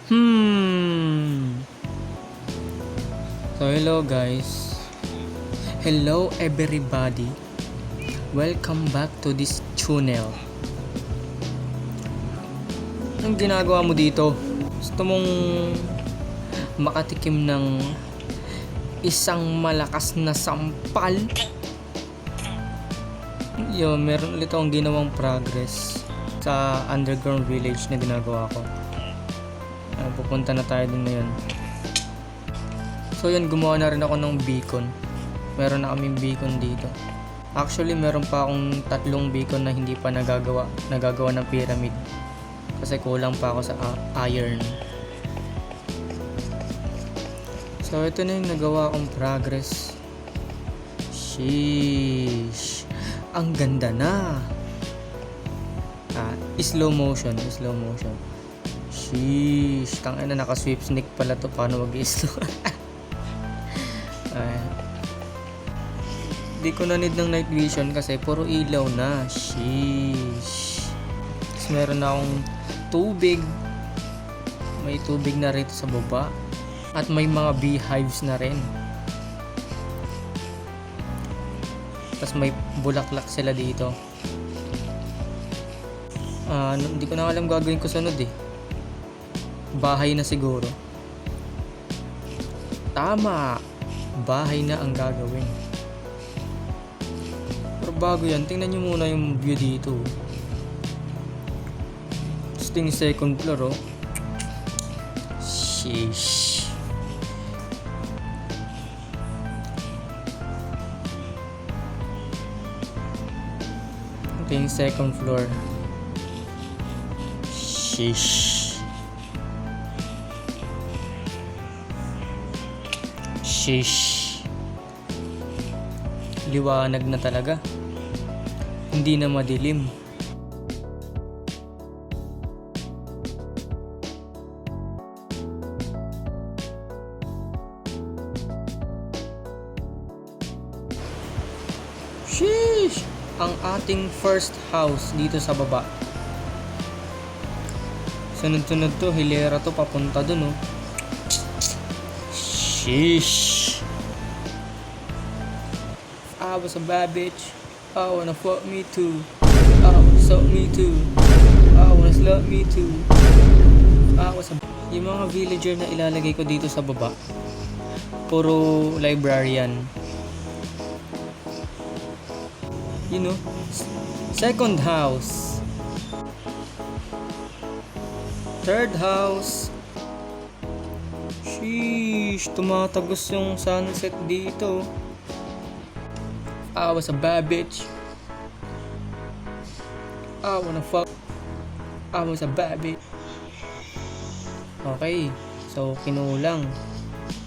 So hello guys. Hello everybody. Welcome back to this channel. Anong ginagawa mo dito? Gusto mong makatikim ng isang malakas na sampal? Meron ulit akong ginawang progress sa underground village na ginagawa ko. Pupunta na tayo din ngayon. So yan, gumawa na rin ako ng beacon. Meron na kaming beacon dito. Actually, meron pa akong 3 beacon na hindi pa nagagawa ng pyramid. Kasi kulang pa ako sa iron. So ito na yung nagawa kong progress. Sheesh. Ang ganda na. Slow motion. Sheesh. Tangina, naka-sweep sneak pala to. Paano mag-slow? Di ko na need ng night vision kasi puro ilaw na. Sheesh. Tapos meron na akong tubig. May tubig na rito sa baba. At may mga beehives na rin. Tapos may bulaklak sila dito. Hindi ko na alam gagawin ko sunod eh. Bahay na siguro. Tama! Bahay na ang gagawin. Pero bago yan, tingnan nyo muna yung view dito. Ito yung second floor oh. Sheesh. Ito yung second floor. Sheesh. Liwanag na talaga. Hindi na madilim. Sheesh! Ang ating first house dito sa baba. Sunod-sunod to, hilera to papunta dun oh. Sheesh! I was a bad bitch. I wanna fuck me too. I wanna suck me too. I wanna slut me too. Yung mga villager na ilalagay ko dito sa baba, puro librarian. You know, second house, third house. Sheesh, tumatagos yung sunset dito. I was a bad bitch. I wanna fuck. I was a bad bitch. Okay, so kinulang.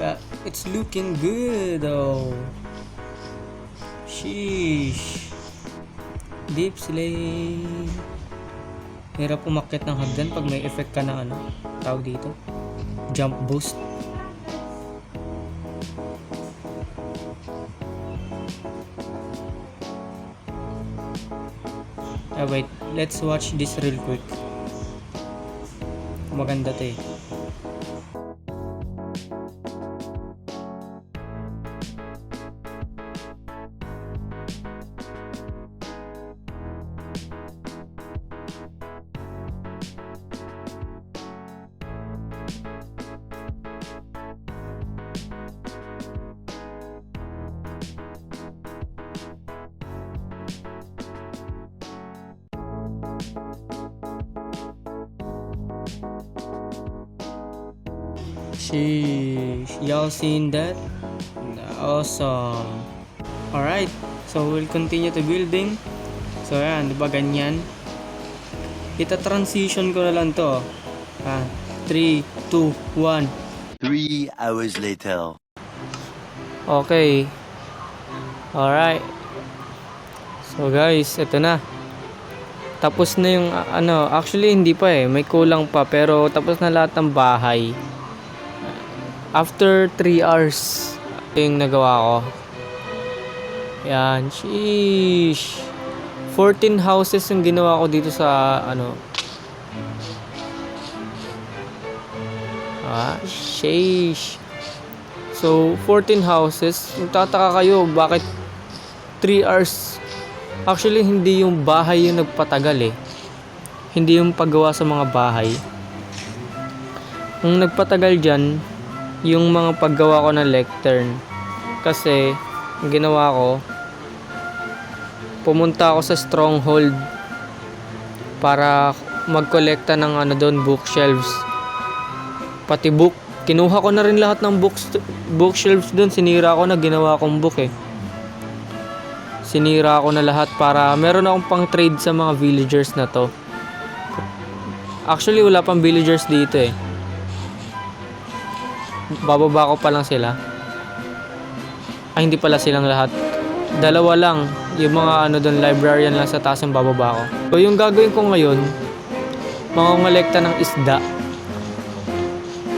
But it's looking good though. Sheesh. Deep slay. Hirap umakyat ng hagdan pag may effect ka na tawag dito, jump boost. Wait, let's watch this real quick. Maganda to eh. Sheesh, y'all seen that? Awesome. Alright, so we'll continue to building. So yan, diba ganyan? Ita-transition ko na lang to. 3, 2, 1. 3 hours later. Okay. Alright. So guys, ito na. Tapos na yung actually hindi pa eh, may kulang pa, pero tapos na lahat ng bahay. After 3 hours, ito yung nagawa ko. Yan, sheesh. 14 houses yung ginawa ko dito sa Sheesh. So, 14 houses. Magtataka kayo, bakit 3 hours? Actually, hindi yung bahay yung nagpatagal eh. Hindi yung paggawa sa mga bahay. Ang nagpatagal dyan, yung mga paggawa ko ng lectern. Kasi, ang ginawa ko, pumunta ako sa Stronghold para magkolekta ng doon, bookshelves. Pati book. Kinuha ko na rin lahat ng bookshelves doon. Sinira ko na, ginawa kong book eh. Sinira ko na lahat para meron akong pang trade sa mga villagers na to. Actually, wala pang villagers dito eh. Bababa ko pa lang sila. Ay, hindi pala silang lahat. Dalawa lang. Yung mga doon, librarian lang sa taas yung bababa ko. So, yung gagawin ko ngayon, mangongolekta ng isda.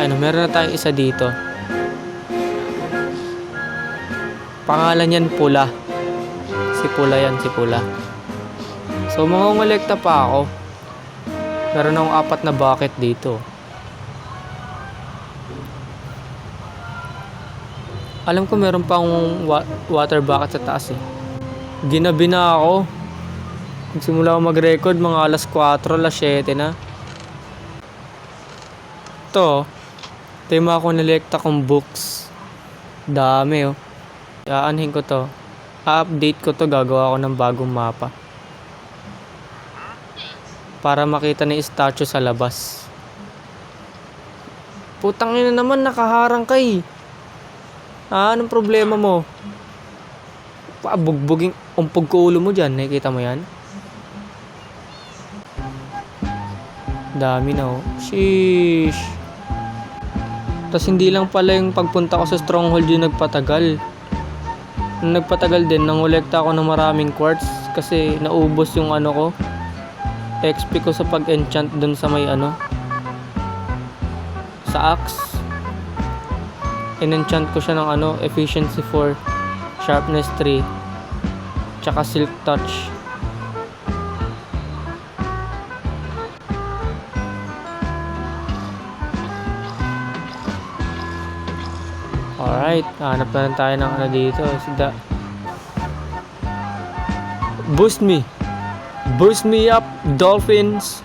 Meron na tayong isa dito. Pangalan yan Pula. Si Pula yan, si Pula. So, mangongolekta pa ako. Meron akong 4 na bucket dito. Alam ko meron pa akong water bucket sa taas eh. Ginabi na ako. Nagsimula ako mag-record mga alas 4, alas 7 na. Ito yung mga kunilekta kong books. Dami oh. Aanhin ko to. A-update ko to. Gagawa ko ng bagong mapa. Para makita na yung statue sa labas. Putang ina naman, nakaharang kay. Anong problema mo? Bugbuging umpog ko ulo mo dyan. Nakikita mo yan? Dami na oh. Sheesh. Tapos hindi lang pala yung pagpunta ko sa Stronghold yung nagpatagal. Nung nagpatagal din, nangolekta ako ng maraming quartz kasi naubos yung ko, XP ko sa pag-enchant dun sa may sa axe. In-enchant ko siya ng efficiency 4, sharpness 3, tsaka silk touch. Alright, hanap na lang tayo ng dito. Sida. Boost me. Boost me up, dolphins.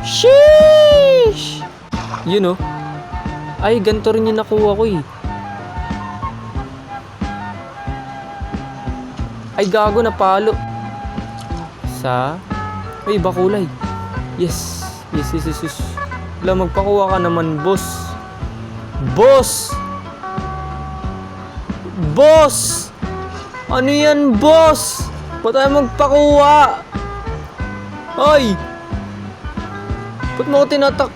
Sheesh! Ay, ganito rin yung nakuha ko eh. Ay, gago, napalo. Ay, iba kulay. Yes. Wala, magpakuha ka naman, boss. Boss! Ano yan, boss? Ba't tayo magpakuha? Ay! Ba't mo ko tinatak?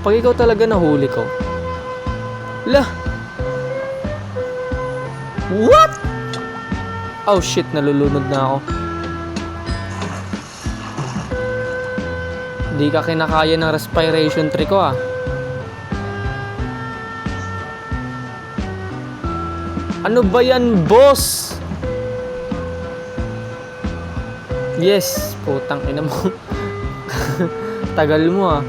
Pag ikaw talaga nahuli ko. Lah! What? Oh shit, nalulunod na ako. Hindi ka kinakaya ng respiration trick ko ah. Ano ba yan, boss? Yes, putang ina mo. Tagal mo ah.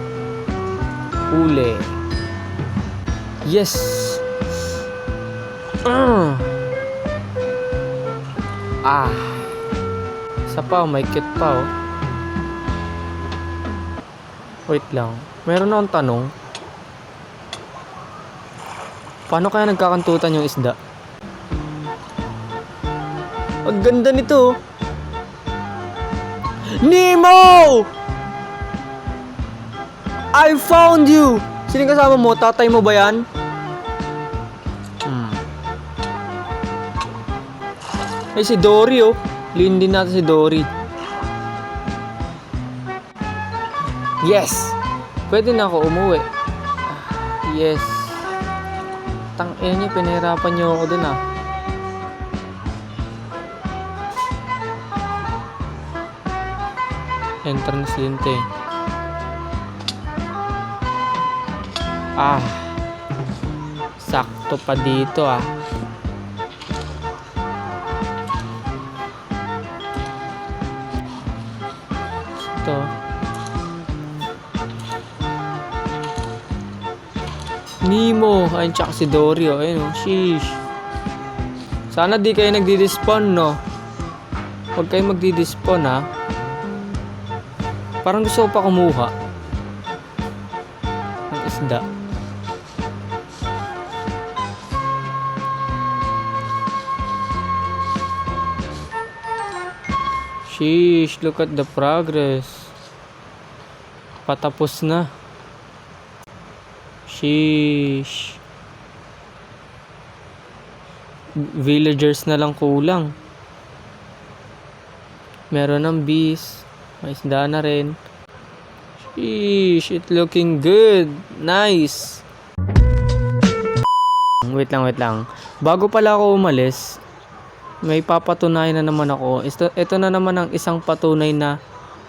Huli. Yes. Isa pa, may kit pa oh. Wait lang. Meron akong tanong. Paano kaya nagkakantutan yung isda? Ang ganda nito. Nemo! I found you! Sino kasama mo? Tatay mo ba yan? Ay, si Dory oh. Liin din natin si Dory. Yes! Pwede na ako umuwi. Yes. Tangina niyo, pinahirapan niyo ako dun ah. Entrance din to eh. Sakto pa dito ah. Ito. Nemo, ayun, tsaka si Dory, oh. Ayun, oh. Sheesh. Sana di kayo nagdi-despawn, no? Huwag kayo magdi-despawn, ha? Parang gusto ko pa kumuha ng isda. Sheesh, look at the progress. Patapos na. Sheesh. Villagers na lang kulang. Meron ng bees. May isda na rin. Sheesh, it looking good. Nice. Wait lang. Bago pala ako umalis, may papatunayan na naman ako. Ito na naman ang isang patunay na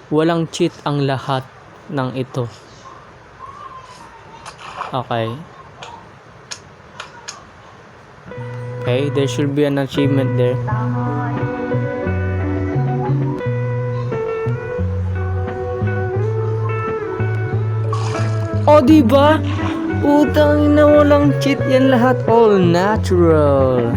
walang cheat ang lahat ng ito. Okay. Okay, there should be an achievement there. O, diba? Utang na walang cheat yan lahat. All natural.